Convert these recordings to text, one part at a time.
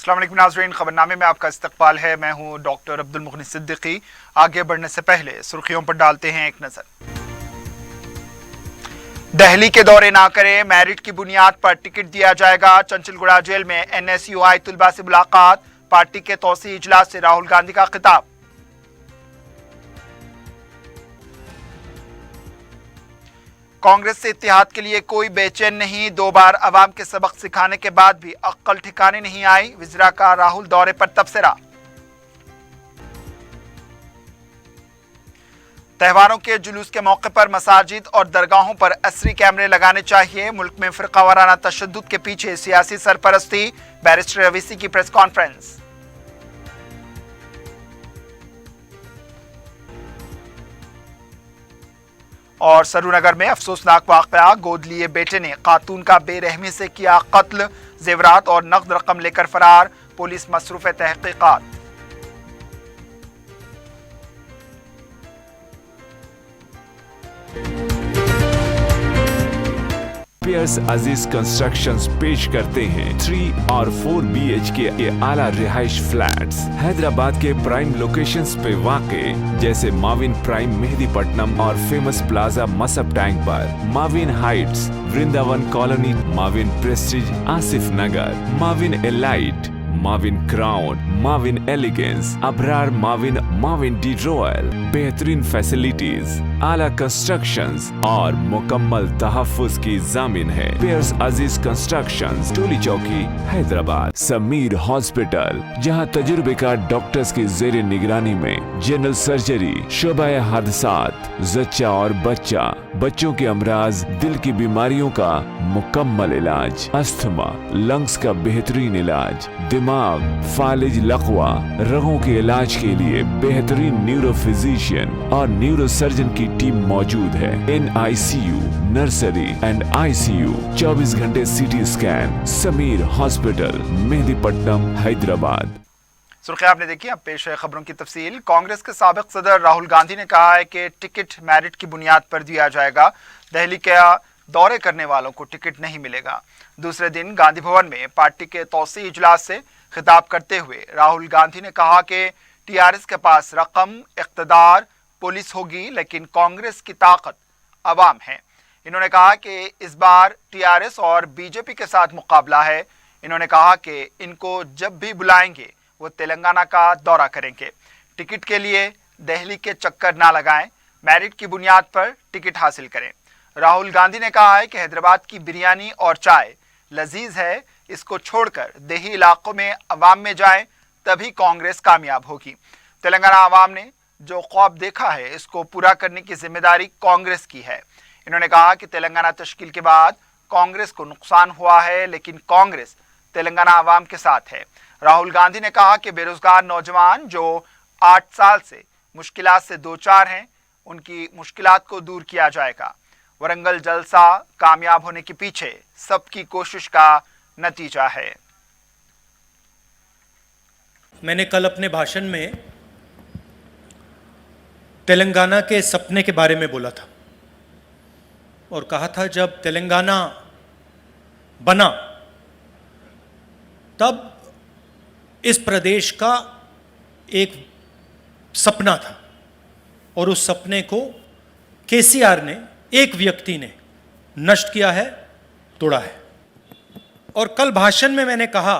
अस्सलाम वालेकुम नाज़रीन, खबरनामे में आपका इस्तकबाल है। मैं हूं डॉक्टर अब्दुल मुगनी सिद्दीकी। आगे बढ़ने से पहले सुर्खियों पर डालते हैं एक नजर। दिल्ली के दौरे ना करें, मेरिट की बुनियाद पर टिकट दिया जाएगा। चंचलगुड़ा जेल में NSUI तुलबा से मुलाकात, पार्टी के तौसी इजलास से राहुल गांधी का खिताब। कांग्रेस से इत्तेहाद के लिए कोई बेचैन नहीं, 2 बार अवाम के सबक सिखाने के बाद भी अक्ल ठिकाने नहीं आई, विज़रा का राहुल दौरे पर तबसरा। त्योहारों के जुलूस के मौके पर मसाजिद और दरगाहों पर असरी कैमरे लगाने चाहिए। मुल्क में फिरका वाराना तशद्दुद के पीछे सियासी सरपरस्ती, बैरिस्टर अवीसी की प्रेस कॉन्फ्रेंस। और सरूनगर में अफसोसनाक वाकया, गोद लिए बेटे ने खातून का बेरहमी से किया कत्ल, जेवरात और नकद रकम लेकर फरार, पुलिस मसरूफ तहकीकात। पियर्स अजीज कंस्ट्रक्शंस पेश करते हैं 3 और 4 BHK के आला रिहाइश फ्लैट्स हैदराबाद के प्राइम लोकेशंस पे वाक़े, जैसे माविन प्राइम मेहदीपट्टनम और फेमस प्लाजा मसब टैंक पर, Mavin heights Vrindavan colony, Mavin prestige Asif Nagar, Mavin elite, Mavin crown, Mavin elegance, Abrar Mavin, Mavin D royal, बेहतरीन फैसिलिटीज, आला कंस्ट्रक्शंस और मुकम्मल तहफ्फुज की जामिन है। पियर्स अजीज कंस्ट्रक्शंस, टोली चौकी, हैदराबाद। समीर हॉस्पिटल, जहां तजुर्बेकार डॉक्टर्स की जेर निगरानी में जनरल सर्जरी, शोबा हादसात, जच्चा और बच्चा, बच्चों के अमराज, दिल की बीमारियों का मुकम्मल इलाज, अस्थमा, लंग्स का बेहतरीन इलाज, दिमाग, फालिज, लकवा, रगों के इलाज के लिए बेहतरीन न्यूरो फिजिशियन और न्यूरो सर्जन की टीम मौजूद है। NICU, नर्सरी एंड ICU, 24 घंटे CT scan. Sameer hospital, Mehdipatnam, Hyderabad. सुर्खियां आपने देखी, अब पेश है खबरों की तफसील। कांग्रेस के साबिक सदर राहुल गांधी ने कहा है कि टिकट मेरिट की बुनियाद पर दिया जाएगा। दिल्ली के दौरे करने वालों को टिकट नहीं मिलेगा। दूसरे दिन गांधी भवन में पार्टी के तौसी इजलास से खिताब करते हुए राहुल गांधी ने कहा कि TRS के पास रकम, इख्तदार, पुलिस होगी, लेकिन कांग्रेस की ताकत अवाम है। इन्होंने कहा कि इस बार TRS और BJP के साथ मुकाबला है। इन्होंने कहा कि इनको जब भी बुलाएंगे वो तेलंगाना का दौरा करेंगे। टिकट के लिए दिल्ली के चक्कर ना लगाएं, मेरिट की बुनियाद पर टिकट हासिल करें। राहुल गांधी ने कहा है कि हैदराबाद की बिरयानी और चाय लजीज है, इसको छोड़कर देही इलाकों में अवाम में जाएं, तभी कांग्रेस कामयाब होगी। तेलंगाना अवाम ने जो ख्वाब देखा है, इसको पूरा करने की जिम्मेदारी कांग्रेस की है। इन्होंने कहा कि तेलंगाना तश्कील के बाद कांग्रेस को नुकसान हुआ है, लेकिन कांग्रेस तेलंगाना अवाम के साथ है। राहुल गांधी ने कहा कि बेरोजगार नौजवान जो 8 साल से मुश्किलात से दो चार हैं, उनकी मुश्किलात को दूर किया जाएगा। वरंगल जलसा कामयाब होने के पीछे सबकी कोशिश का नतीजा है। मैंने कल अपने भाषण में तेलंगाना के सपने के बारे में बोला था और कहा था जब तेलंगाना बना तब इस प्रदेश का एक सपना था और उस सपने को KCR ने, एक व्यक्ति ने नष्ट किया है, तोड़ा है। और कल भाषण में मैंने कहा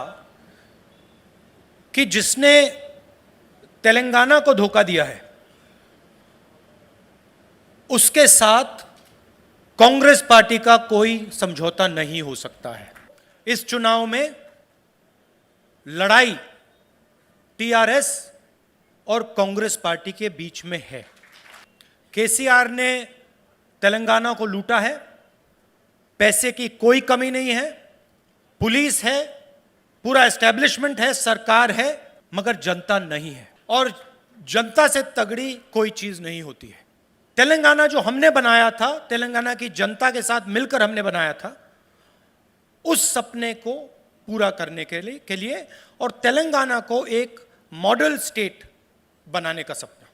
कि जिसने तेलंगाना को धोखा दिया है उसके साथ कांग्रेस पार्टी का कोई समझौता नहीं हो सकता है। इस चुनाव में लड़ाई TRS और कांग्रेस पार्टी के बीच में है। KCR ने तेलंगाना को लूटा है, पैसे की कोई कमी नहीं है, पुलिस है, पूरा एस्टेब्लिशमेंट है, सरकार है, मगर जनता नहीं है। और जनता से तगड़ी कोई चीज नहीं होती है। तेलंगाना जो हमने बनाया था, तेलंगाना की जनता के साथ मिलकर हमने बनाया था, उस सपने को पूरा करने के लिए और तेलंगाना को एक मॉडल स्टेट बनाने का सपना।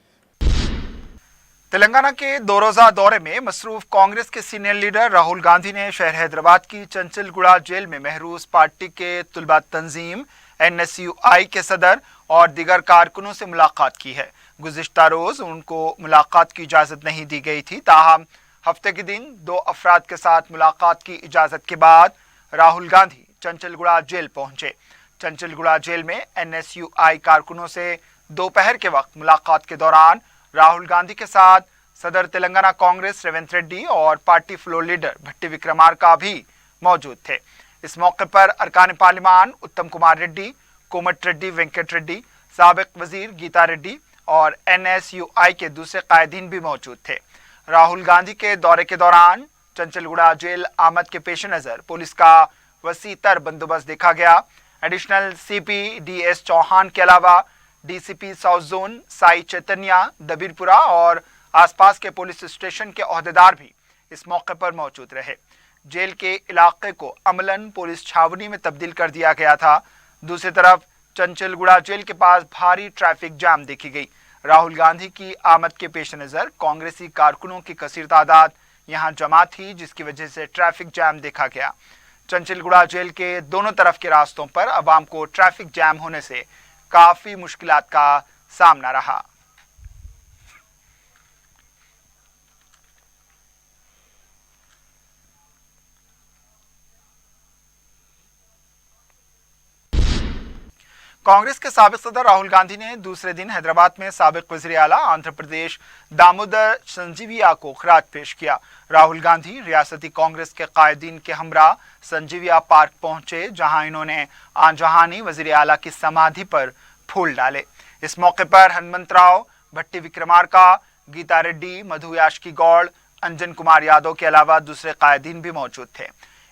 तेलंगाना के 2 रोजा दौरे में मसरूफ कांग्रेस के सीनियर लीडर राहुल गांधी ने शहर हैदराबाद की चंचलगुड़ा जेल में महरूज पार्टी के तुलबा तंजीम NSUI के सदर और दीगर कारकुनों से मुलाकात की है। गुज़िश्ता रोज उनको मुलाकात की इजाजत नहीं दी गई थी, ताहम हफ्ते के दिन 2 अफराद के साथ मुलाकात की इजाजत के बाद राहुल गांधी चंचलगुड़ा जेल पहुंचे। चंचलगुड़ा जेल में NSUI कारकुनों से दोपहर के वक्त मुलाकात के दौरान राहुल गांधी के साथ सदर तेलंगाना कांग्रेस रेवंत रेड्डी और पार्टी फ्लोर लीडर भट्टी विक्रमार्का भी मौजूद थे। इस मौके पर अरकान पार्लिमान उत्तम कुमार रेड्डी, कोमट रेड्डी, वेंकट रेड्डी, साबिक वजीर गीता रेड्डी और NSUI के दूसरे कायदीन भी मौजूद थे। राहुल गांधी के दौरे के दौरान चंचलगुड़ा जेल आमद के पेश नजर पुलिस का वसीतर बंदोबस्त देखा गया। एडिशनल CP DS चौहान के अलावा DCP south zone Sai Chaitanya, Dabirpura और आसपास के पुलिस स्टेशन के ओहदेदार भी इस मौके पर मौजूद रहे। जेल के इलाके को अमलन पुलिस छावनी में तब्दील कर दिया गया था। दूसरी तरफ चंचलगुड़ा जेल के पास भारी ट्रैफिक जाम देखी गई। राहुल गांधी की आमद के पेश नजर कांग्रेसी कारकुनों की कसीर तादाद यहां जमा थी, जिसकी वजह से ट्रैफिक जाम देखा गया। चंचलगुड़ा जेल के दोनों तरफ के रास्तों पर आवाम को ट्रैफिक जाम होने से काफी मुश्किलात का सामना रहा। कांग्रेस के साबिक सदर राहुल गांधी ने दूसरे दिन हैदराबाद में साबिक वज़ीर आला आंध्र प्रदेश दामोदर संजीविया को खिराज पेश किया। राहुल गांधी रियासती कांग्रेस के कायदीन के हमरा संजीविया पार्क पहुंचे, जहां इन्होंने आंजहानी वज़ीर आला की समाधि पर फूल डाले। इस मौके पर हनुमंतराव, भट्टी विक्रमार्का, गीता रेड्डी, मधु याशकी गौड़, अंजन कुमार यादव के अलावा दूसरे कायदीन भी मौजूद थे।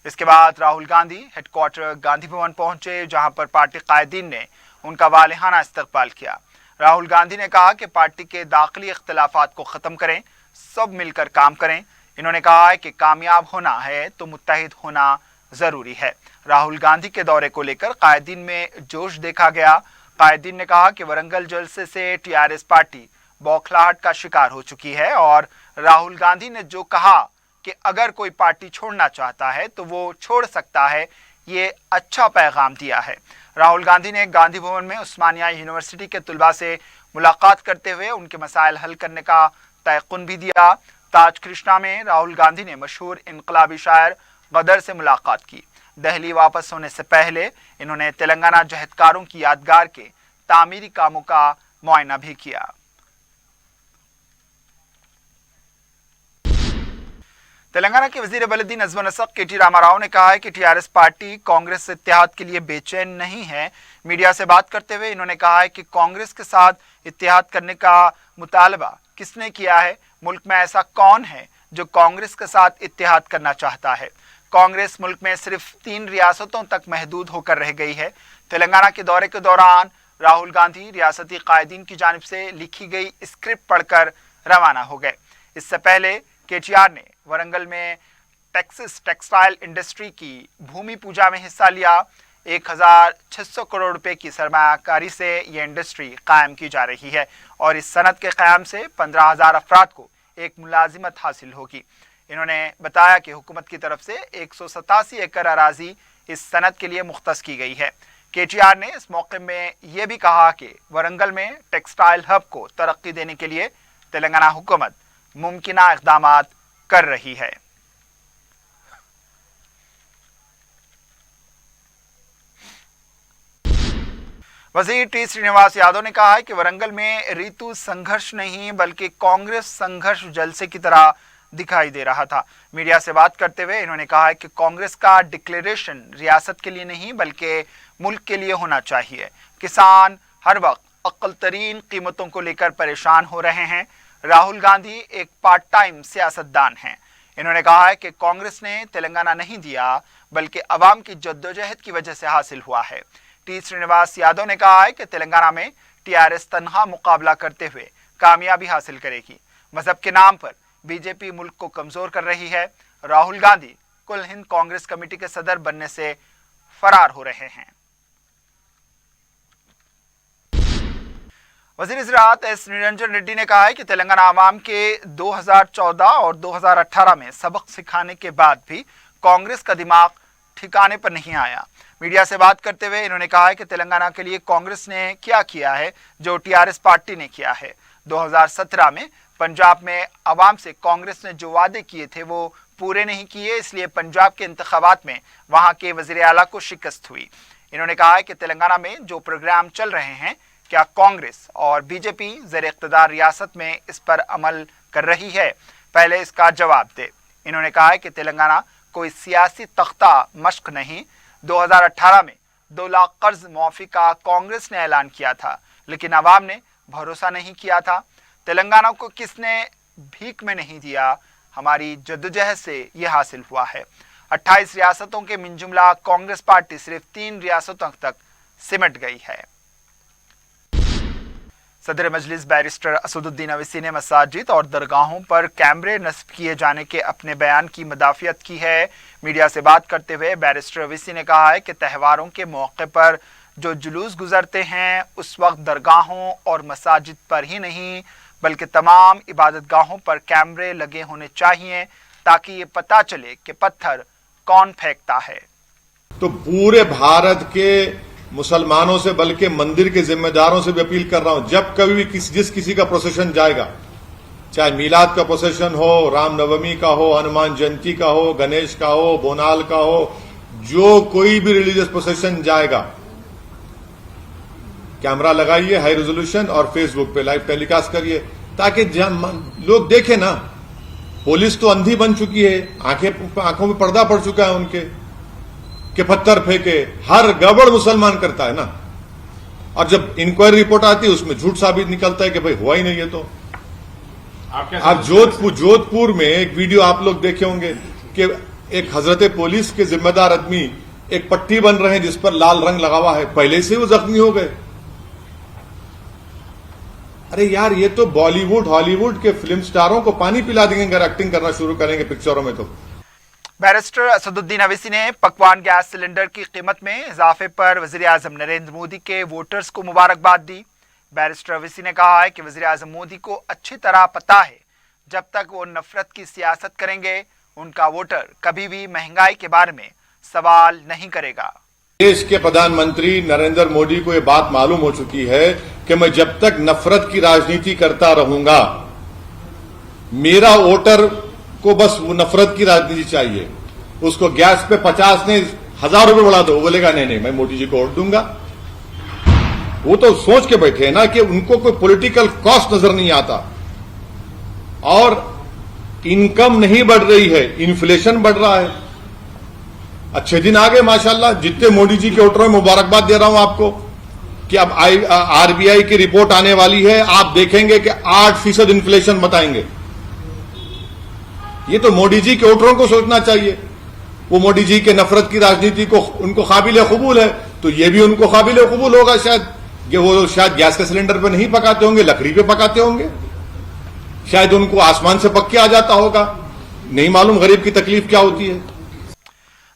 इसके बाद राहुल गांधी हेडक्वार्टर गांधी भवन पहुंचे, जहां पर पार्टी कायदीन ने उनका वालिहाना इस्तकबाल किया। राहुल गांधी ने कहा कि पार्टी के दाखिली इख्तिलाफात को खत्म करें, सब मिलकर काम करें। इन्होंने कहा है कि कामयाब होना है तो मुत्तहिद होना जरूरी है। राहुल गांधी के दौरे को लेकर कायदीन में जोश देखा गया। कायदीन ने कहा कि वरंगल जलसे से TRS पार्टी बौखलाहट का शिकार हो चुकी है और राहुल गांधी ने जो कहा कि अगर कोई पार्टी छोड़ना चाहता है तो वो छोड़ सकता है, ये अच्छा पैगाम दिया है। राहुल गांधी ने गांधी भवन में उस्मानिया यूनिवर्सिटी के तुलबा से मुलाकात करते हुए उनके मसाइल हल करने का तयक़ुन भी दिया। ताज कृष्णा में राहुल गांधी ने मशहूर इनकलाबी शायर गदर से मुलाकात की। दिल्ली वापस होने से पहले इन्होंने तेलंगाना जहदकारों की यादगार के तामीरी कामों का मुआयना भी किया। तेलंगाना के वजीर बलदी नज़्म नसक KT रामाराव ने कहा है कि TRS पार्टी कांग्रेस से इत्तेहाद के लिए बेचैन नहीं है। मीडिया से बात करते हुए इन्होंने कहा है कि कांग्रेस के साथ इत्तेहाद करने का मुतालबा किसने किया है? मुल्क में ऐसा कौन है जो कांग्रेस के साथ इत्तेहाद करना चाहता है? कांग्रेस मुल्क में सिर्फ 3 रियासतों तक महदूद होकर रह गई है। तेलंगाना के दौरे के दौरान राहुल गांधी रियासती कायदीन की जानिब से लिखी गई स्क्रिप्ट पढ़कर रवाना हो गए। इससे पहले KTR ने वरंगल में टेक्सिस टेक्सटाइल इंडस्ट्री की भूमि पूजा में हिस्सा लिया। 1600 करोड़ रुपए की सरमायाकारी से यह इंडस्ट्री कायम की जा रही है और इस सनत के क़याम से 15,000 अफराद को एक मुलाजिमत हासिल होगी। इन्होंने बताया कि हुकूमत की तरफ से 187 एकड़ अराजी इस सनत के लिए मुख्तस की गई है। KTR ने इस मौके में यह भी कहा कि वरंगल में टेक्सटाइल हब को तरक्की देने के लिए तेलंगाना हुकूमत मुमकिना इक़दामात कर रही है। वजीर T श्रीनिवास यादव ने कहा है कि वरंगल में रीतु संघर्ष नहीं बल्कि कांग्रेस संघर्ष जलसे की तरह दिखाई दे रहा था। मीडिया से बात करते हुए इन्होंने कहा है कि कांग्रेस का डिक्लेरेशन रियासत के लिए नहीं बल्कि मुल्क के लिए होना चाहिए। किसान हर वक्त अक्ल तरीन कीमतों को लेकर परेशान हो रहे हैं। राहुल गांधी एक पार्ट टाइम सियासतदान हैं। इन्होंने कहा है कि कांग्रेस ने तेलंगाना नहीं दिया बल्कि अवाम की जद्दोजहद की वजह से हासिल हुआ है। T श्रीनिवास यादव ने कहा है कि तेलंगाना में TRS तनहा मुकाबला करते हुए कामयाबी हासिल करेगी। मजहब के नाम पर बीजेपी मुल्क को कमजोर कर रही है। राहुल गांधी कुल हिंद कांग्रेस कमेटी के सदर बनने से फरार हो रहे हैं। वज़ीर ज़राअत एस निरंजन रेड्डी ने कहा है कि तेलंगाना आवाम के 2014 और 2018 में सबक सिखाने के बाद भी कांग्रेस का दिमाग ठिकाने पर नहीं आया। मीडिया से बात करते हुए इन्होंने कहा है कि तेलंगाना के लिए कांग्रेस ने क्या किया है जो टीआरएस पार्टी ने किया है। 2017 में पंजाब में आवाम से कांग्रेस ने जो वादे किए थे वो पूरे नहीं किए, इसलिए पंजाब के इंतखाबात में वहां के वज़ीर आला को शिकस्त हुई। इन्होंने कहा है कि तेलंगाना में जो प्रोग्राम चल रहे हैं, क्या कांग्रेस और बीजेपी ज़ेर इक़्तिदार रियासत में इस पर अमल कर रही है? पहले इसका जवाब दे। इन्होंने कहा है कि तेलंगाना कोई सियासी तख्ता मश्क नहीं। 2018 में 2 लाख कर्ज मुआफ़ी का कांग्रेस ने ऐलान किया था, लेकिन आवाम ने भरोसा नहीं किया था। तेलंगाना को किसने भीख में नहीं दिया, हमारी जद्दोजहद से ये हासिल हुआ है। 28 रियासतों के मिनजुमला कांग्रेस पार्टी सिर्फ 3 रियासतों तक सिमट गई है। सदर मजलिस बैरिस्टर असदुद्दीन अवैसी ने मसाजिद और दरगाहों पर कैमरे नस्ब किए जाने के अपने बयान की मदाफियत की है। मीडिया से बात करते हुए बैरिस्टर अवैसी ने कहा है कि त्यौहारों के मौके पर जो जुलूस गुजरते हैं उस वक्त दरगाहों और मसाजिद पर ही नहीं बल्कि तमाम इबादतगाहों पर कैमरे लगे होने चाहिए ताकि ये पता चले कि पत्थर कौन फेंकता है। तो पूरे भारत के मुसलमानों से बल्कि मंदिर के जिम्मेदारों से भी अपील कर रहा हूं, जब कभी भी जिस किसी का प्रोसेशन जाएगा, चाहे मीलाद का प्रोसेशन हो, रामनवमी का हो, हनुमान जयंती का हो, गणेश का हो, बोनाल का हो, जो कोई भी रिलीजियस प्रोसेशन जाएगा, कैमरा लगाइए हाई रेजोल्यूशन और फेसबुक पे लाइव टेलीकास्ट करिए ताकि लोग देखें ना। पुलिस तो अंधी बन चुकी है, आंखों में पर्दा पड़ चुका है उनके कि पत्थर फेंके, हर गड़बड़ मुसलमान करता है ना। और जब इंक्वायरी रिपोर्ट आती है उसमें झूठ साबित निकलता है कि भाई हुआ ही नहीं है। तो आप जोधपुर में एक वीडियो आप लोग देखे होंगे कि एक हजरत पुलिस के जिम्मेदार आदमी एक पट्टी बन रहे हैं जिस पर लाल रंग लगा हुआ है, पहले से वो जख्मी हो गए। अरे यार, ये तो बॉलीवुड हॉलीवुड के फिल्म स्टारों को पानी पिला देंगे अगर एक्टिंग करना शुरू करेंगे पिक्चरों में। तो बैरिस्टर असदुद्दीन अवैसी ने पकवान गैस सिलेंडर की कीमत में इजाफे पर वज़ीर आज़म नरेंद्र मोदी के वोटर्स को मुबारकबाद दी। बैरिस्टर अवैसी ने कहा है कि वज़ीर आज़म मोदी को अच्छी तरह पता है जब तक वो नफरत की सियासत करेंगे उनका वोटर कभी भी महंगाई के बारे में सवाल नहीं करेगा। देश के प्रधानमंत्री नरेंद्र मोदी को यह बात मालूम हो चुकी है कि मैं जब तक नफरत की राजनीति करता रहूंगा, मेरा वोटर को बस वो नफरत की राजनीति चाहिए। उसको गैस पे 50 ने 1000 रुपए बढ़ा दो, वो बोलेगा नहीं मैं मोदी जी को वोट दूंगा। वो तो सोच के बैठे हैं ना कि उनको कोई पॉलिटिकल कॉस्ट नजर नहीं आता और इनकम नहीं बढ़ रही है, इन्फ्लेशन बढ़ रहा है। अच्छे दिन आ गए माशाल्लाह, जितने मोदी जी के वोटरों में मुबारकबाद दे रहा हूं आपको कि अब आरबीआई की रिपोर्ट आने वाली है, आप देखेंगे कि 8% इन्फ्लेशन बताएंगे। ये तो मोदी जी के वोटरों को सोचना चाहिए। वो मोदी जी के नफरत की राजनीति को उनको काबिल कबूल है, तो ये भी उनको काबिल कबूल होगा शायद कि वो शायद गैस के सिलेंडर पे नहीं पकाते होंगे, लकड़ी पे पकाते होंगे, शायद उनको आसमान से पक के आ जाता होगा। नहीं मालूम गरीब की तकलीफ क्या होती है।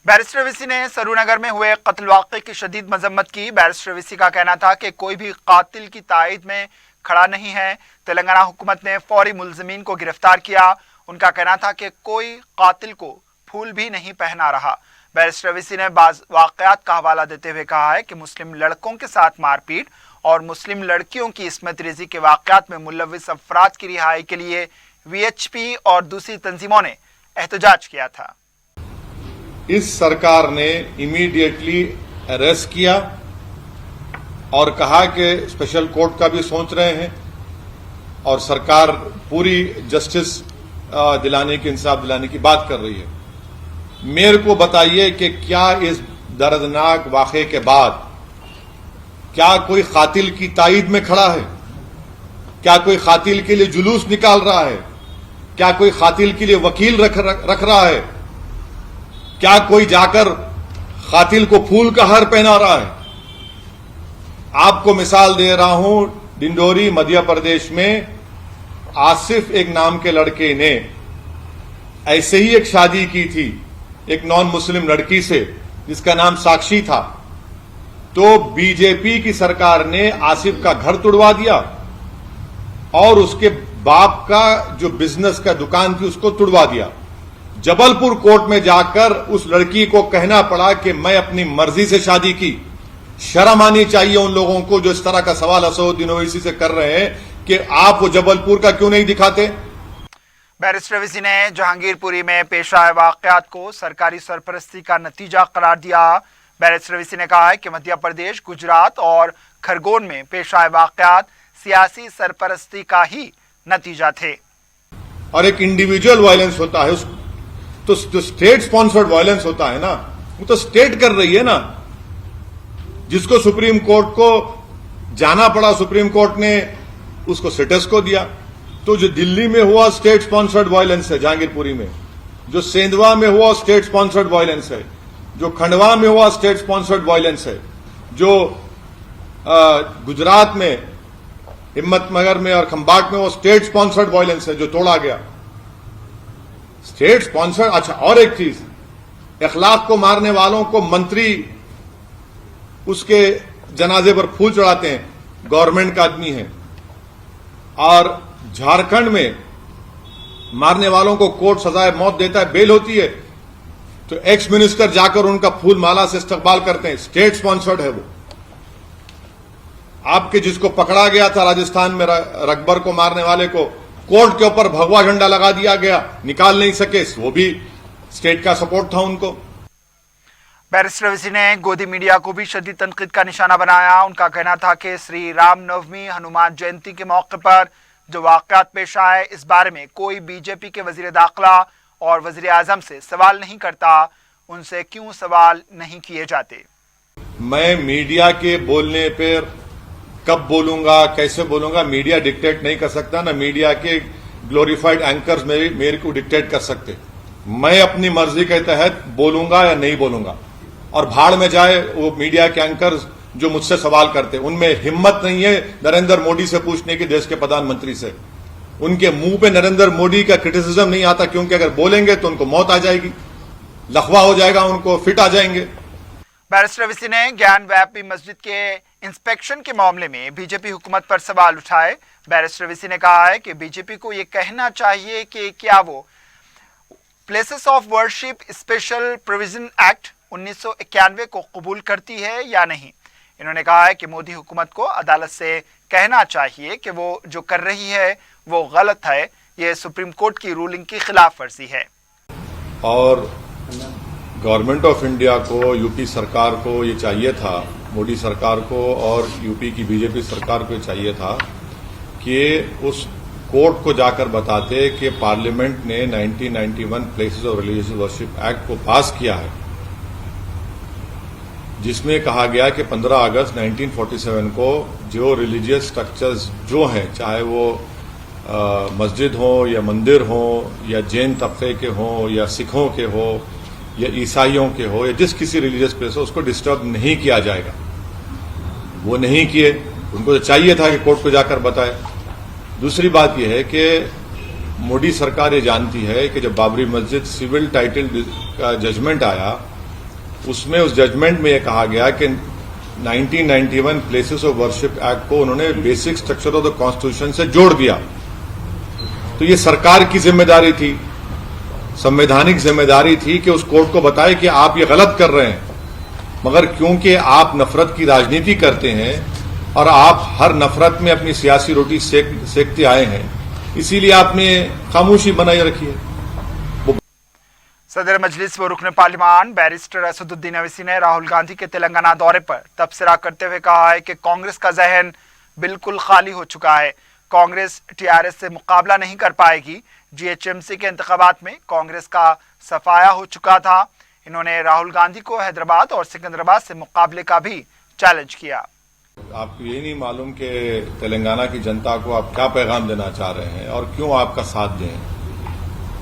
बैरिस्टर अवैसी ने सरूनगर में हुए कत्ल वाक़े की शदीद मजम्मत की। बैरिस्टर अवैसी का कहना था कि कोई भी कातिल की तायद में खड़ा नहीं है। तेलंगाना हुकूमत ने फौरी मुलजिमीन को गिरफ्तार किया। उनका कहना था कि कोई कातिल को फूल भी नहीं पहना रहा। बैरिस्टर अवैसी ने बाज़ वाक़यात का हवाला देते हुए कहा है कि मुस्लिम लड़कों के साथ मारपीट और मुस्लिम लड़कियों की इस्मत रेज़ी के वाक़यात में मुलव्विस अफराद की रिहाई के लिए वीएचपी और दूसरी तंजीमों ने एहतजाज किया था। इस सरकार ने इमीडिएटली अरेस्ट किया और कहा कि स्पेशल कोर्ट का भी सोच रहे हैं और सरकार पूरी जस्टिस दिलाने की, इंसाफ दिलाने की बात कर रही है। मेरे को बताइए कि क्या इस दर्दनाक वाक़े के बाद क्या कोई कातिल की तायद में खड़ा है? क्या कोई कातिल के लिए जुलूस निकाल रहा है? क्या कोई कातिल के लिए वकील रख रहा है? क्या कोई जाकर कातिल को फूल का हार पहना रहा है? आपको मिसाल दे रहा हूं, डिंडोरी मध्य प्रदेश में आसिफ एक नाम के लड़के ने ऐसे ही एक शादी की थी एक नॉन मुस्लिम लड़की से जिसका नाम साक्षी था। तो बीजेपी की सरकार ने आसिफ का घर तुड़वा दिया और उसके बाप का जो बिजनेस का दुकान थी उसको तुड़वा दिया। जबलपुर कोर्ट में जाकर उस लड़की को कहना पड़ा कि मैं अपनी मर्जी से शादी की। शर्म आनी चाहिए उन लोगों को जो इस तरह का सवाल असदुद्दीन ओवैसी से कर रहे हैं कि आप वो जबलपुर का क्यों नहीं दिखाते। बैरिस्टर ओवैसी ने जहांगीरपुरी में पेश आए वाकयात को सरकारी सरपरस्ती का नतीजा करार दिया। बैरिस्टर ओवैसी ने कहा है कि मध्य प्रदेश, गुजरात और खरगोन में पेश आए वाकयात सियासी सरपरस्ती का ही नतीजा थे। और एक इंडिविजुअल वायलेंस होता है, तो जो स्टेट स्पॉन्सर्ड वायलेंस होता है ना, वो तो स्टेट कर रही है ना, जिसको सुप्रीम कोर्ट को जाना पड़ा, सुप्रीम कोर्ट ने उसको स्टेटस को दिया। तो जो दिल्ली में हुआ स्टेट स्पॉन्सर्ड वायलेंस है जहांगीरपुरी में, जो सेंधवा में हुआ स्टेट स्पॉन्सर्ड वायलेंस है, जो खंडवा में हुआ स्टेट स्पॉन्सर्ड वायलेंस है, जो गुजरात में हिम्मतनगर में और खंबाट में वो स्टेट स्पॉन्सर्ड वायलेंस है जो तोड़ा गया। State sponsored. अच्छा, और एक चीज, इखलाक को मारने वालों को मंत्री उसके जनाजे पर फूल चढ़ाते हैं, गवर्नमेंट का आदमी है। और झारखंड में मारने वालों को कोर्ट सजाए मौत देता है, बेल होती है, तो एक्स मिनिस्टर जाकर उनका फूल माला से इस्तकबाल करते हैं। स्टेट स्पॉन्सर्ड है वो। आपके जिसको पकड़ा गया था राजस्थान में, रकबर को मारने वाले को, कोर्ट के ऊपर भगवा झंडा लगा दिया गया, निकाल नहीं सके, वो भी स्टेट का सपोर्ट था उनको। बैरिस्टर ओवैसी ने गोदी मीडिया को भी शदीद तनकीद का निशाना बनाया। उनका कहना था कि श्री राम नवमी, हनुमान जयंती के मौके पर जो वाकयात पेश आए, इस बारे में कोई बीजेपी के वजीर दाखिला और वजीर आजम से सवाल नहीं करता, उनसे क्यों सवाल नहीं किए जाते। मैं मीडिया के बोलने पर कब बोलूंगा, कैसे बोलूंगा, मीडिया डिक्टेट नहीं कर सकता, ना मीडिया के ग्लोरीफाइड एंकर्स मेरे को डिक्टेट कर सकते। मैं अपनी मर्जी के तहत बोलूंगा या नहीं बोलूंगा, और भाड़ में जाए वो मीडिया के एंकर्स जो मुझसे सवाल करते। उनमें हिम्मत नहीं है नरेंद्र मोदी से पूछने की, देश के प्रधानमंत्री से। उनके मुंह पे नरेंद्र मोदी का क्रिटिसिज्म नहीं आता, क्योंकि अगर बोलेंगे तो उनको मौत आ जाएगी, लखवा हो जाएगा, उनको फिट आ जाएंगे। बैरिस्टर ओवैसी ने ज्ञान व्यापी मस्जिद के इंस्पेक्शन के मामले में बीजेपी हुकूमत पर सवाल उठाए। बैरिस्टर ओवैसी ने कहा है कि बीजेपी को यह कहना चाहिए कि क्या वो places of worship special provision act 1991 को कबूल करती है या नहीं। इन्होंने कहा है कि मोदी हुकूमत को अदालत से कहना चाहिए कि वो जो कर रही है वो गलत है, ये सुप्रीम कोर्ट की रूलिंग की खिलाफ वर्जी है। और गवर्नमेंट ऑफ इंडिया को, यूपी सरकार को ये चाहिए था, मोदी सरकार को और यूपी की बीजेपी सरकार को चाहिए था कि उस कोर्ट को जाकर बताते कि पार्लियामेंट ने 1991 places of religious worship act को पास किया है, जिसमें कहा गया कि 15 अगस्त 1947 को जो रिलीजियस स्ट्रक्चर्स जो हैं, चाहे वो मस्जिद हो या मंदिर हो या जैन तबके के हो या सिखों के हो या ईसाइयों के हो या जिस किसी रिलीजियस प्लेस हो, उसको डिस्टर्ब नहीं किया जाएगा। वो नहीं किए, उनको तो चाहिए था कि कोर्ट को जाकर बताए। दूसरी बात यह है कि मोदी सरकार ये जानती है कि जब बाबरी मस्जिद सिविल टाइटल का जजमेंट आया, उसमें उस जजमेंट में यह कहा गया कि 1991 प्लेसेस ऑफ वर्शिप एक्ट को उन्होंने basic structure of the constitution से जोड़ दिया। तो ये सरकार की जिम्मेदारी थी, संवैधानिक जिम्मेदारी थी कि उस कोर्ट को बताए कि आप ये गलत कर रहे हैं। मगर क्योंकि आप नफरत की राजनीति करते हैं और आप हर नफरत में अपनी सियासी रोटी सेकते आए हैं, इसीलिए आपने खामोशी बनाए रखी है। सदर मजलिस व रुकन पार्लिमान बैरिस्टर असदुद्दीन ओवैसी ने राहुल गांधी के तेलंगाना दौरे पर तबसरा करते हुए कहा है कि कांग्रेस का जहन बिल्कुल खाली हो चुका है। कांग्रेस टीआरएस से मुकाबला नहीं कर पाएगी। जीएचएमसी के इंतखाबात में कांग्रेस का सफाया हो चुका था। इन्होंने राहुल गांधी को हैदराबाद और सिकंदराबाद से मुकाबले का भी चैलेंज किया। आपको ये नहीं मालूम कि तेलंगाना की जनता को आप क्या पैगाम देना चाह रहे हैं और क्यों आपका साथ दें।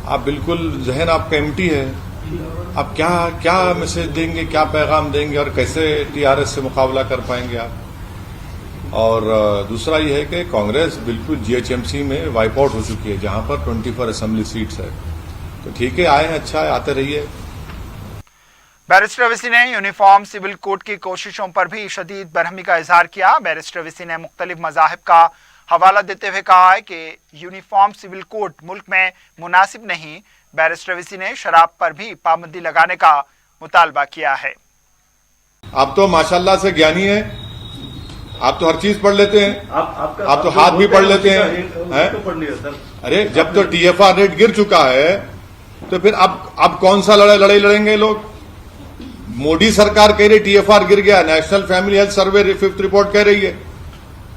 आप बिल्कुल जहन आपका एम्प्टी है। आप क्या मैसेज देंगे, क्या पैगाम देंगे और कैसे टीआरएस से मुकाबला कर पाएंगे आप। और दूसरा ये है कि कांग्रेस बिल्कुल जीएचएमसी में वाइप आउट हो चुकी है, जहां पर 24 असेंबली सीट्स है। तो ठीक है, आए हैं, अच्छा है, आते रहिए। बैरिस्टर ओवैसी ने यूनिफॉर्म सिविल कोड की कोशिशों पर भी शदीद बरहमी का इजहार किया। बैरिस्टर ओवैसी ने मुख्तलिफ मज़ाहिब का हवाला देते हुए कहा है कि यूनिफॉर्म सिविल कोड मुल्क में मुनासिब नहीं। बैरिस्टर वीसी ने शराब पर भी पाबंदी लगाने का मुतालबा किया है। आप तो माशाल्लाह से ज्ञानी हैं, आप तो हर चीज पढ़ लेते हैं, आप तो हाथ भी पढ़ लेते हैं। अरे जब तो TFR रेट गिर चुका है तो फिर अब कौन सा लड़ाई लड़ेंगे लोग? मोदी सरकार कह रही TFR गिर गया, national family health survey 5th report कह रही है।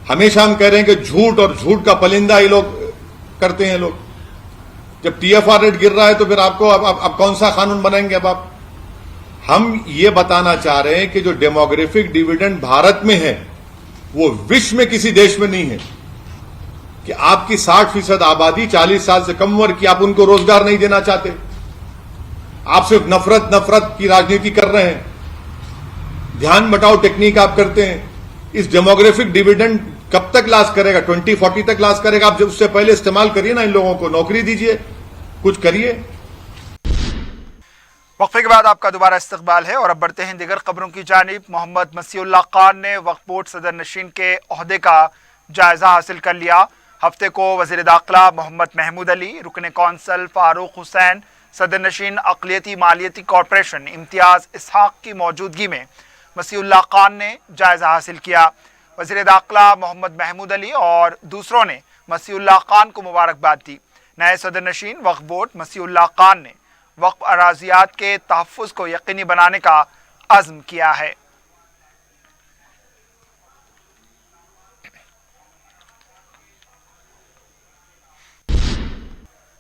हमेशा हम कह रहे हैं कि झूठ और झूठ का पलिंदा ये लोग करते हैं लोग। जब TFR रेट गिर रहा है तो फिर आपको अब कौन सा कानून बनाएंगे? अब आप हम ये बताना चाह रहे हैं कि जो डेमोग्राफिक डिविडेंड भारत में है वो विश्व में किसी देश में नहीं है। कि आपकी 60% आबादी 40 साल से कम उम्र की, आप उनको रोजगार नहीं देना चाहते। आप सिर्फ नफरत की राजनीति कर रहे हैं, ध्यान बटाओ टेक्निक आप करते हैं। इस डेमोग्राफिक डिविडेंड कब तक लास्ट करेगा? 2040 तक लास्ट करेगा। आप जब उससे पहले इस्तेमाल करिए ना, इन लोगों को नौकरी दीजिए, कुछ करिए। वक्फे के बाद आपका दोबारा इस्तकबाल है और अब बढ़ते हैं दीगर खबरों की जानिब। मोहम्मद मसीहुल्लाह खान ने वक्फ बोर्ड सदर नशीन के ओहदे का जायजा हासिल कर लिया। हफ्ते को वजीर दाखिला मोहम्मद महमूद अली, रुकन कौंसल फारूक हुसैन, सदर नशीन अक़लियती मालियती कॉरपोरेशन इम्तियाज इसहाक की मौजूदगी में मसीहुल्लाह खान ने जायजा हासिल किया। वजीर दाखिला मोहम्मद महमूद अली और दूसरों ने मसीहुल्लाह खान को मुबारकबाद दी। नए सदर नशीन वक्फ बोर्ड मसीहुल्लाह खान ने वक्फ अराजियात के तहफ़्फ़ुज़ को यकीनी बनाने का अज़्म किया है।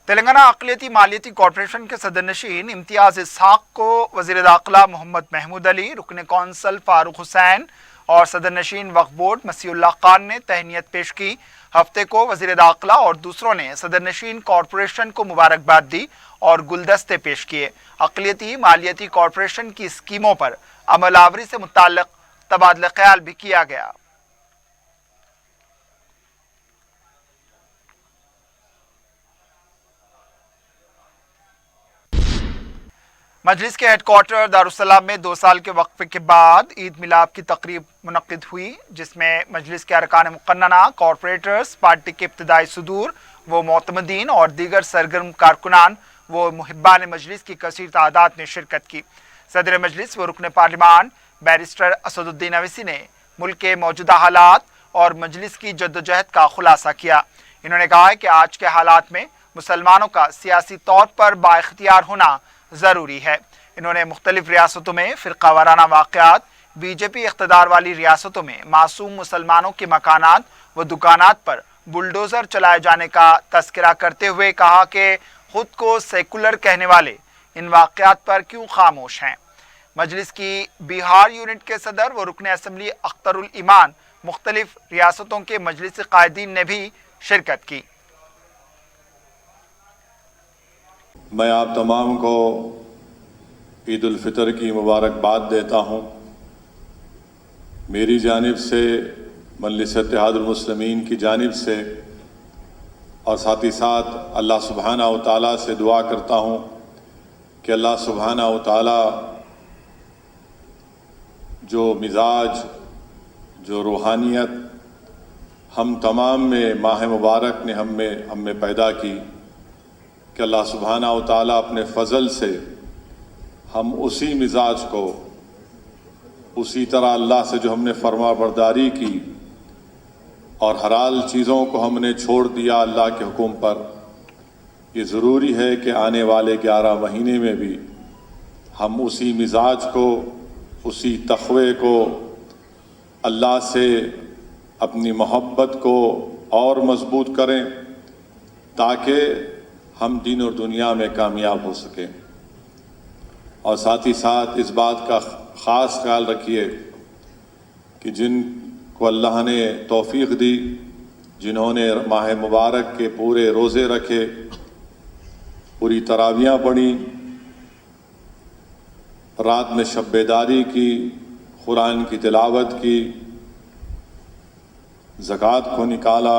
तेलंगाना अक़लियती मालियती कॉरपोरेशन के सदर नशीन इम्तियाज इसहाक को वज़ीर दाखिला मोहम्मद महमूद अली, रुकन कौंसल फारूक हुसैन और सदर नशीन वक्फ बोर्ड मसीहुल्लाह खान ने तहनीत पेश की। हफ्ते को वज़ीर दाखिला और दूसरों ने सदर नशीन कॉरपोरेशन को मुबारकबाद दी और गुलदस्ते पेश किए। अक़लियती मालियती कॉरपोरेशन की स्कीमों पर अमलावरी से मुताल्लिक़ तबादला ख्याल भी किया गया। मजलिस के हेडक्वार्टर दारुस्सलाम में 2 साल के वक्फे के बाद ईद मिलाद की तकरीब मुनक्किद हुई, जिसमें मजलिस के अरकान मुक़न्नना, कॉरपोरेटर्स, पार्टी के इब्तिदाई सुदूर व मोतमदीन और दीगर सरगर्म कारकुनान व मुहिब्बान मजलिस की कसीर तादाद ने शिरकत की। सदर मजलिस व रुकन पार्लिमान बैरिस्टर असदुद्दीन अवैसी ने मुल्क के मौजूदा हालात और मजलिस की जद्दोजहद का खुलासा किया। इन्होंने कहा है कि आज के हालात में मुसलमानों का सियासी तौर पर बाइख्तियार होना ज़रूरी है। इन्होंने मुख्तलिफ रियासतों में फ़िरका वाराना वाक़यात, बीजेपी इक़्तिदार वाली रियासतों में मासूम मुसलमानों के मकानात व दुकानात पर बुलडोज़र चलाए जाने का तज़किरा करते हुए कहा कि ख़ुद को सेकुलर कहने वाले इन वाक़यात पर क्यों खामोश हैं। मजलिस की बिहार यूनिट के सदर व रुकन असम्बली अख्तरुल ईमान मुख्तलिफ रियासतों के मजलिस कायदीन ने भी शिरकत की। मैं आप तमाम को ईद उल फितर की मुबारकबाद देता हूँ। मेरी जानिब से, मजलिस इत्तेहादुल मुस्लिमीन की जानिब से और साथ ही साथ अल्लाह सुब्हाना व तआला से दुआ करता हूँ कि अल्लाह सुब्हाना व तआला जो मिजाज, जो रूहानियत हम तमाम में माह मुबारक ने हम में पैदा की, कि अल्लाह सुब्हाना व तआला अपने फ़ज़ल से हम उसी मिजाज को, उसी तरह अल्लाह से जो हमने फरमा बरदारी की और हलाल चीज़ों को हमने छोड़ दिया अल्लाह के हुक्म पर, ये ज़रूरी है कि आने वाले 11 महीने में भी हम उसी मिजाज को, उसी तक़वे को, अल्लाह से अपनी मोहब्बत को और मजबूत करें ताकि हम दीन और दुनिया में कामयाब हो सकें। और साथ ही साथ इस बात का ख़ास ख्याल रखिए कि जिनको अल्लाह ने तौफ़ीक़ दी, जिन्होंने माह मुबारक के पूरे रोज़े रखे, पूरी तरावियाँ पढ़ी, रात में शब बेदारी की, कुरान की तिलावत की, ज़कात को निकाला,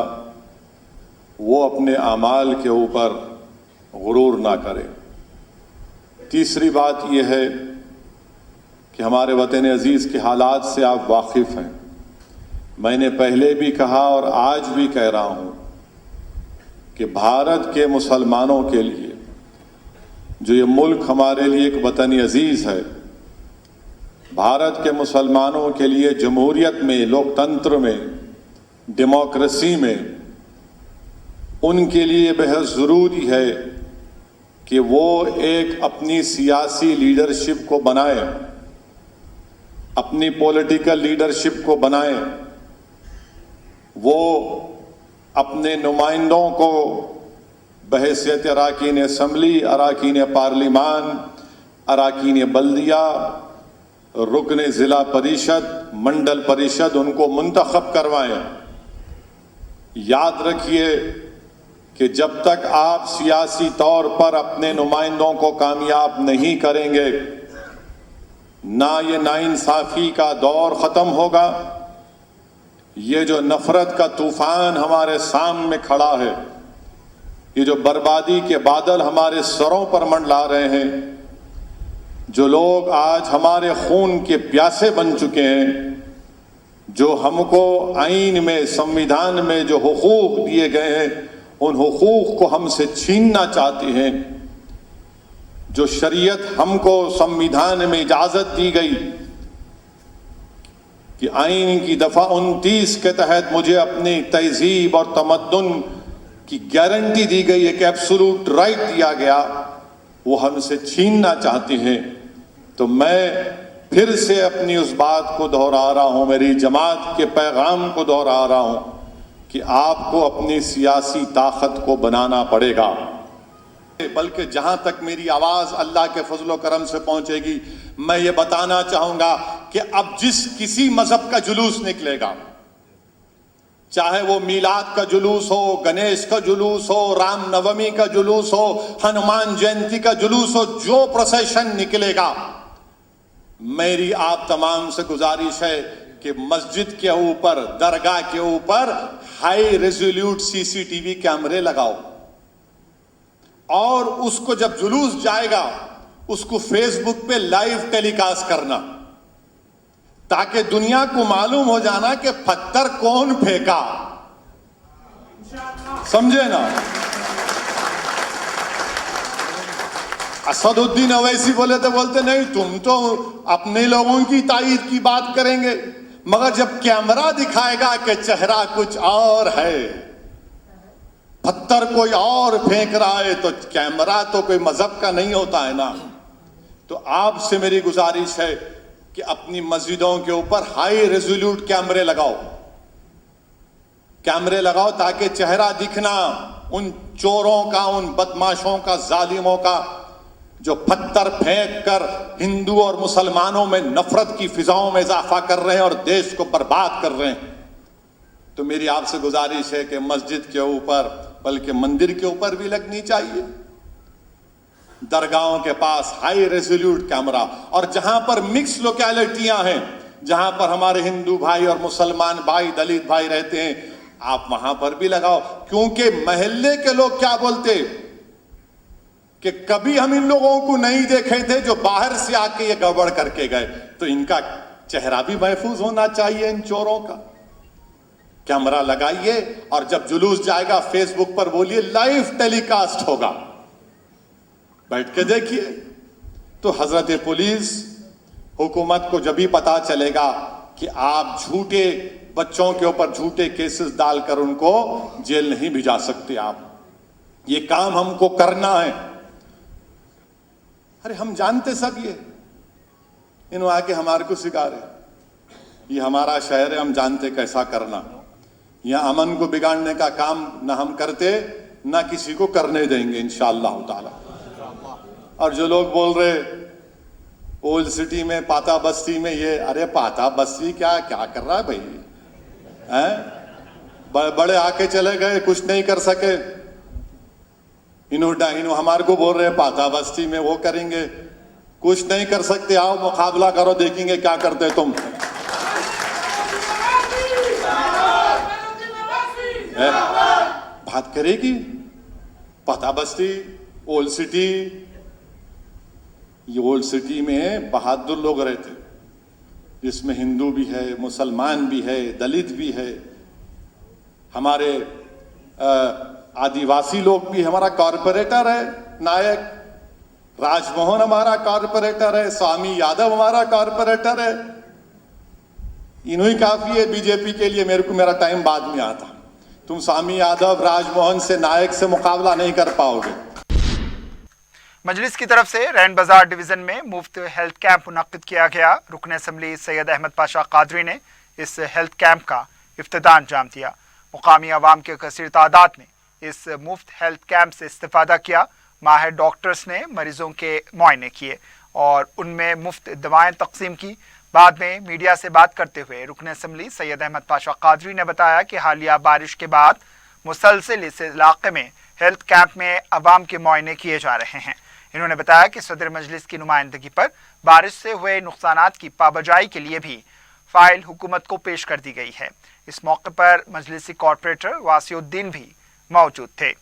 वो अपने आमाल के ऊपर गुरूर ना करें। तीसरी बात यह है कि हमारे वतन अज़ीज़ के हालात से आप वाकिफ़ हैं। मैंने पहले भी कहा और आज भी कह रहा हूं कि भारत के मुसलमानों के लिए जो ये मुल्क हमारे लिए एक वतन अजीज है, भारत के मुसलमानों के लिए जमहूरियत में, लोकतंत्र में, डेमोक्रेसी में उनके लिए बेहद ज़रूरी है कि वो एक अपनी सियासी लीडरशिप को बनाए, अपनी पॉलिटिकल लीडरशिप को बनाए, वो अपने नुमाइंदों को बहैसियत अरकान असम्बली, अरकान पार्लिमान, अरकान बल्दिया, रुकन ज़िला परिषद, मंडल परिषद उनको मुंतखब करवाएं। याद रखिए कि जब तक आप सियासी तौर पर अपने नुमाइंदों को कामयाब नहीं करेंगे, ना ये नाइंसाफ़ी का दौर ख़त्म होगा, ये जो नफ़रत का तूफ़ान हमारे सामने खड़ा है, ये जो बर्बादी के बादल हमारे सरों पर मंडला रहे हैं, जो लोग आज हमारे खून के प्यासे बन चुके हैं, जो हमको आईन में, संविधान में जो हुकूक दिए गए हैं उन हुकूक को हमसे छीनना चाहते हैं, जो शरीयत हमको संविधान में इजाज़त दी गई कि आईन की दफ़ा 29 के तहत मुझे अपनी तहजीब और तमद्दुन की गारंटी दी गई, एक एब्सोल्यूट राइट दिया गया, वो हमसे छीनना चाहते हैं। तो मैं फिर से अपनी उस बात को दोहरा रहा हूं, मेरी जमात के पैगाम को दोहरा रहा हूं कि आपको अपनी सियासी ताकत को बनाना पड़ेगा। बल्कि जहां तक मेरी आवाज अल्लाह के फजलो करम से पहुंचेगी, मैं ये बताना चाहूंगा कि अब जिस किसी मजहब का जुलूस निकलेगा, चाहे वो मीलाद का जुलूस हो, गणेश का जुलूस हो, राम नवमी का जुलूस हो, हनुमान जयंती का जुलूस हो, जो प्रोसेशन निकलेगा, मेरी आप तमाम से गुजारिश है कि मस्जिद के ऊपर, दरगाह के ऊपर हाई रेजोल्यूट सीसीटीवी कैमरे लगाओ और उसको जब जुलूस जाएगा उसको फेसबुक पे लाइव टेलीकास्ट करना, ताकि दुनिया को मालूम हो जाना कि पत्थर कौन फेंका। समझे ना? असदुद्दीन अवैसी बोले तो बोलते नहीं, तुम तो अपने लोगों की ताईद की बात करेंगे, मगर जब कैमरा दिखाएगा कि चेहरा कुछ और है, पत्थर कोई और फेंक रहा है, तो कैमरा तो कोई मजहब का नहीं होता है ना। तो आपसे मेरी गुजारिश है कि अपनी मस्जिदों के ऊपर हाई रेजोल्यूट कैमरे लगाओ ताकि चेहरा दिखना उन चोरों का, उन बदमाशों का, जालिमों का, जो पत्थर फेंक कर हिंदू और मुसलमानों में नफरत की फिजाओं में इजाफा कर रहे हैं और देश को बर्बाद कर रहे हैं। तो मेरी आपसे गुजारिश है कि मस्जिद के ऊपर, बल्कि मंदिर के ऊपर भी लगनी चाहिए, दरगाहों के पास हाई रेजोल्यूट कैमरा, और जहां पर मिक्स लोकेलिटियां हैं, जहां पर हमारे हिंदू भाई और मुसलमान भाई, दलित भाई रहते हैं, आप वहां पर भी लगाओ। क्योंकि महल्ले के लोग क्या बोलते कि कभी हम इन लोगों को नहीं देखे थे जो बाहर से आके ये गड़बड़ करके गए, तो इनका चेहरा भी महफूज होना चाहिए, इन चोरों का। कैमरा लगाइए और जब जुलूस जाएगा फेसबुक पर बोलिए लाइव टेलीकास्ट होगा, बैठ के देखिए। तो हजरत पुलिस हुकूमत को जब भी पता चलेगा कि आप झूठे बच्चों के ऊपर झूठे केसेस डालकर उनको जेल नहीं भिजा सकते, आप ये काम हमको करना है। अरे हम जानते सब ये, इन्हों आके हमारे को सिखा रहे, ये हमारा शहर है, हम जानते कैसा करना। यहां अमन को बिगाड़ने का काम ना हम करते, ना किसी को करने देंगे इंशाअल्लाह ताला। और जो लोग बोल रहे ओल्ड सिटी में, पाता बस्ती में ये, अरे पाता बस्ती क्या क्या कर रहा है भाई, हैं? बड़े आके चले गए, कुछ नहीं कर सके। इन्हों हमारे को बोल रहे पाता बस्ती में वो करेंगे, कुछ नहीं कर सकते, आओ मुकाबला करो, देखेंगे क्या करते तुम। बात करेगी पाता बस्ती, ओल्ड सिटी। ये ओल्ड सिटी में बहादुर लोग रहते, जिसमें हिंदू भी है, मुसलमान भी है, दलित भी है, हमारे आदिवासी लोग भी। हमारा कॉरपोरेटर है नायक राजमोहन, हमारा कॉरपोरेटर है, स्वामी यादव हमारा कॉरपोरेटर है। इन्हीं काफी है बीजेपी के लिए। मेरा टाइम बाद में आता। तुम स्वामी यादव, राजमोहन से, नायक से मुकाबला नहीं कर पाओगे। मजलिस की तरफ से रैन बाजार डिवीजन में मुफ्त हेल्थ कैंप मुनक्किद किया गया। रुकन असम्बली सैयद अहमद पाशा कादरी ने इस हेल्थ कैंप का इफ्तिताह अंजाम दिया। मुकामी अवाम के कसीर तादाद ने इस मुफ्त हेल्थ कैंप से इस्तेफादा किया। माहिर डॉक्टर्स ने मरीजों के मुआयने किए और उनमें मुफ्त दवाएं तकसीम की। बाद में मीडिया से बात करते हुए रुकन असम्बली सैयद अहमद पाशा कादरी ने बताया कि हालिया बारिश के बाद मुसलसल इस इलाके में हेल्थ कैंप में अवाम के मुआयने किए जा रहे हैं। इन्होंने बताया कि सदर मजलिस की नुमाइंदगी पर बारिश से हुए नुकसानात की पाबजाई के लिए भी फाइल हुकूमत को पेश कर दी गई है। इस मौके पर मजलिसी कॉर्पोरेटर वासिउद्दीन भी मौजूद थे।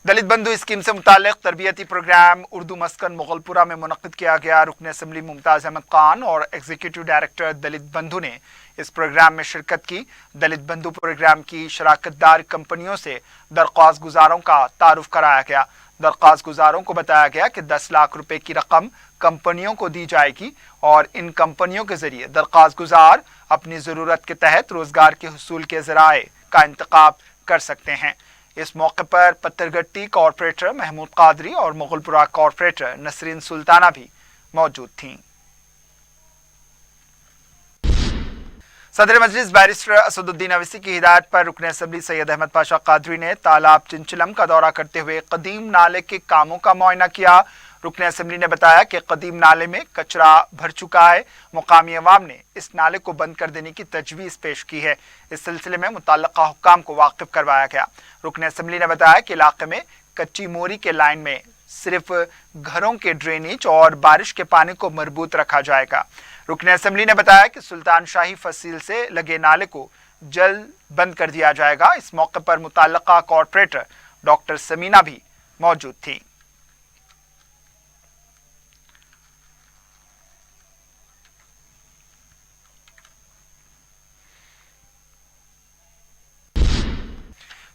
दलित बंधु स्कीम से मुताल्लिक तरबियती प्रोग्राम उर्दू मस्कन मुगलपुरा में मुनक्किद किया गया। रुकन असम्बली मुमताज़ अहमद खान और एग्जीक्यूटिव डायरेक्टर दलित बंधु ने इस प्रोग्राम में शिरकत की। दलित बंधु प्रोग्राम की शराकतदार कंपनियों से दरख्वास्त गुजारों का तारुफ कराया गया। दरख्वास्त गुजारों को बताया गया कि 10 लाख रुपए की रकम कंपनियों को दी जाएगी और इन कंपनियों के जरिए दरख्वास्त गुजार अपनी ज़रूरत के तहत रोजगार के हुसूल के ज़राए का इंतखाब कर सकते हैं। इस मौके पर पत्थरगट्टी कॉर्पोरेटर महमूद कादरी और मुगलपुरा कॉर्पोरेटर नसरीन सुल्ताना भी मौजूद थीं। सदर मजलिस बैरिस्टर असदुद्दीन अवैसी की हिदायत पर रुकन असम्बली सैयद अहमद पाशा कादरी ने तालाब चिंचलम का दौरा करते हुए कदीम नाले के कामों का मुआयना किया। रुकन असम्बली ने बताया कि कदीम नाले में कचरा भर चुका है। मुकामी अवाम ने इस नाले को बंद कर देने की तजवीज़ पेश की है। इस सिलसिले में मुतल्लिका हुक्काम को वाकिफ करवाया गया। रुकन असम्बली ने बताया कि इलाके में कच्ची मोरी के लाइन में सिर्फ घरों के ड्रेनेज और बारिश के पानी को मरबूत रखा जाएगा। रुकन असम्बली ने बताया कि सुल्तान शाही फसील से लगे नाले को जल्द बंद कर दिया जाएगा। इस मौके पर मुतल्लिका कॉर्पोरेटर डॉक्टर समीना भी मौजूद थी।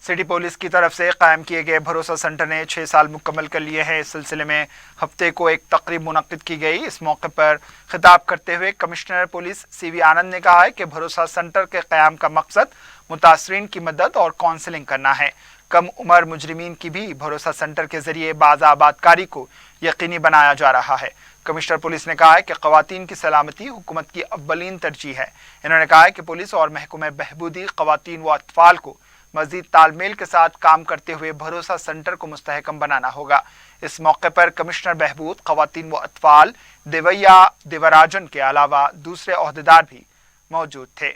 सिटी पुलिस की तरफ से कायम किए गए भरोसा सेंटर ने 6 साल मुकम्मल कर लिए हैं। इस सिलसिले में हफ्ते को एक तकरीब मुनक्किद की गई। इस मौके पर खिताब करते हुए कमिश्नर पुलिस सीवी आनंद ने कहा है कि भरोसा सेंटर के क़याम का मकसद मुतासरीन की मदद और काउंसलिंग करना है। कम उम्र मुजरिमीन की भी भरोसा सेंटर के जरिए बाज़ाबादकारी को यकीनी बनाया जा रहा है। कमिश्नर पुलिस ने कहा है कि ख़वातीन की सलामती हुकूमत की अव्वलीन तरजीह है। इन्होंने कहा है कि पुलिस और महकमे बहबूदी ख़वातीन व अतफ़ाल को मज़ीद तालमेल के साथ काम करते हुए भरोसा सेंटर को मुस्तहकम बनाना होगा। इस मौके पर कमिश्नर बहबूद, ख़वातीन व अतफ़ाल देवैया देवराजन के अलावा दूसरे ओहदेदार भी मौजूद थे।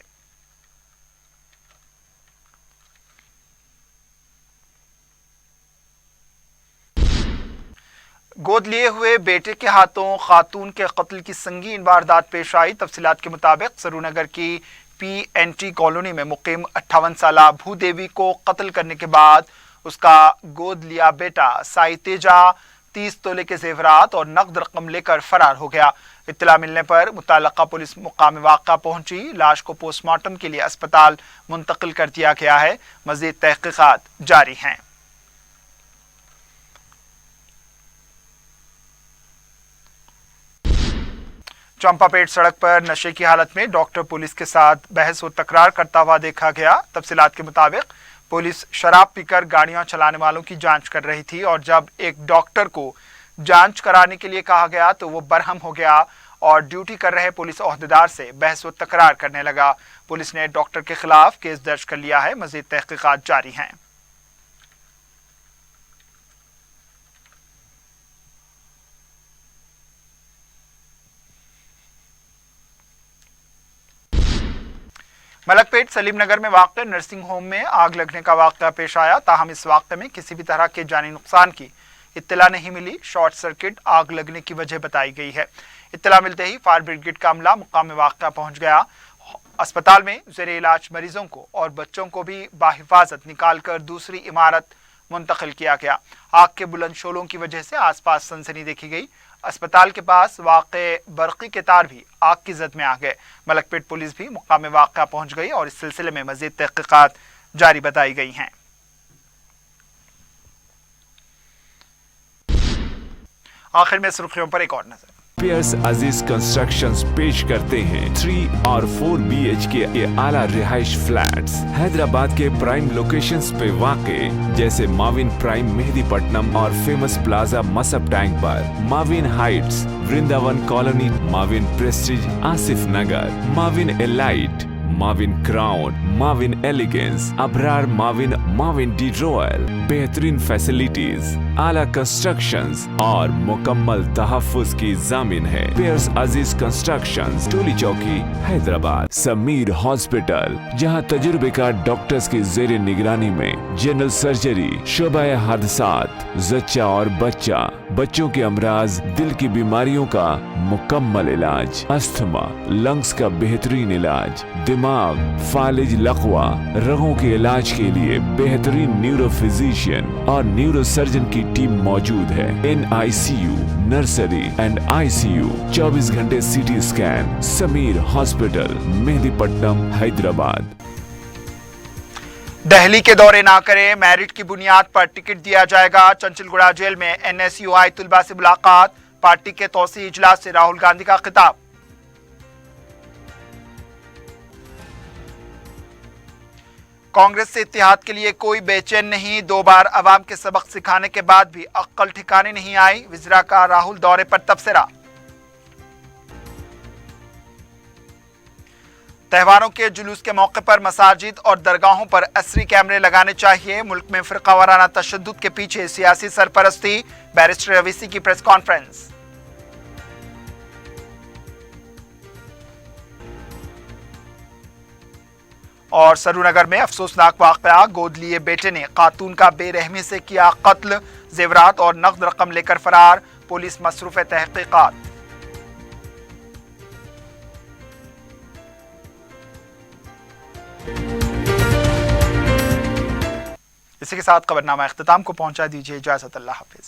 गोद लिए हुए बेटे के हाथों खातून के कत्ल की संगीन वारदात पेश आई। तफसीलात के मुताबिक सरूनगर की PNT कॉलोनी में मुकीम 58 साला भूदेवी को कत्ल करने के बाद उसका गोद लिया बेटा साई तेजा 30 तोले के जेवरात और नकद रकम लेकर फरार हो गया। इत्तला मिलने पर मुताल्लिका पुलिस मुकाम वाक़ा पहुंची। लाश को पोस्टमार्टम के लिए अस्पताल मुंतकिल कर दिया गया है। मज़ीद तहक़ीक़ात जारी हैं। चंपापेट सड़क पर नशे की हालत में डॉक्टर पुलिस के साथ बहस व तकरार करता हुआ देखा गया। तफसीलात के मुताबिक पुलिस शराब पीकर गाड़ियां चलाने वालों की जांच कर रही थी और जब एक डॉक्टर को जांच कराने के लिए कहा गया तो वो बरहम हो गया और ड्यूटी कर रहे पुलिस ओहदेदार से बहस व तकरार करने लगा। पुलिस ने डॉक्टर के खिलाफ केस दर्ज कर लिया है। मज़ीद तहक़ीक़ात जारी हैं। मलकपेट सलीम नगर में वाक़ नर्सिंग होम में आग लगने का वाक़या पेश आया। ताहम इस वाक़े में किसी भी तरह के जानी नुकसान की इत्तला नहीं मिली। शॉर्ट सर्किट आग लगने की वजह बताई गई है। इत्तला मिलते ही फायर ब्रिगेड का अमला मुकाम वाक़या पहुंच गया। अस्पताल में ज़ेरे इलाज मरीजों को और बच्चों को भी बाहिफाजत निकाल कर दूसरी इमारत मुंतकिल किया गया। आग के बुलंद शोलों की वजह से आसपास सनसनी देखी गई। अस्पताल के पास वाक़े बरक़ी के तार भी आग की जद में आ गए। मलकपेट पुलिस भी मुकाम वाक़या पहुंच गई और इस सिलसिले में मजीद तहक़ीक़ात जारी बताई गई हैं। आखिर में सुर्खियों पर एक और नजर। पियर्स अजीज कंस्ट्रक्शंस पेश करते हैं 3 और 4 BHK के आला रिहाइश फ्लैट्स हैदराबाद के प्राइम लोकेशंस पे वाक़े जैसे माविन प्राइम मेहदीपट्टनम और फेमस प्लाजा मसब टैंक पर, Mavin heights Vrindavan colony, Mavin prestige Asif Nagar, Mavin elite, Mavin crown, Mavin elegance, Abrar Mavin, Mavin D royal, बेहतरीन फैसिलिटीज, आला कंस्ट्रक्शंस और मुकम्मल तहफ्फुज की जामिन है। पियर्स अजीज कंस्ट्रक्शंस, टोली चौकी, हैदराबाद। समीर हॉस्पिटल, जहां तजुर्बेकार डॉक्टर्स की जेर निगरानी में जनरल सर्जरी, शोबा हादसात, जच्चा और बच्चा, बच्चों के अमराज, दिल की बीमारियों का मुकम्मल इलाज, अस्थमा, लंग्स का बेहतरीन इलाज, दिमाग, फालिज, लकवा, रगों के इलाज के लिए बेहतरीन न्यूरो फिजिशियन और न्यूरो सर्जन की टीम मौजूद है। NICU, नर्सरी एंड ICU, 24 घंटे CT scan. Sameer hospital, Mehdipatnam, Hyderabad. Delhi के दौरे ना करें, मेरिट की बुनियाद पर टिकट दिया जाएगा। चंचलगुड़ा जेल में NSUI तुलबा से मुलाकात, पार्टी के तौसी इजलास से राहुल गांधी का खिताब। कांग्रेस से इत्तेहाद के लिए कोई बेचैन नहीं, 2 बार अवाम के सबक सिखाने के बाद भी अक्ल ठिकाने नहीं आई, विजरा का राहुल दौरे पर तबसरा। त्योहारों के जुलूस के मौके पर मसाजिद और दरगाहों पर असरी कैमरे लगाने चाहिए। मुल्क में फिरकावाराना तशद्दुद के पीछे सियासी सरपरस्ती, बैरिस्टर रवीसी की प्रेस कॉन्फ्रेंस। और सरूनगर में अफसोसनाक वाकया, गोद लिए बेटे ने खातून का बेरहमी से किया कत्ल, जेवरात और नकद रकम लेकर फरार, पुलिस मसरूफ तहकीकात। इसी के साथ खबरनामा इख्तिताम को पहुंचा दीजिए। इजाजत, अल्लाह हाफिज।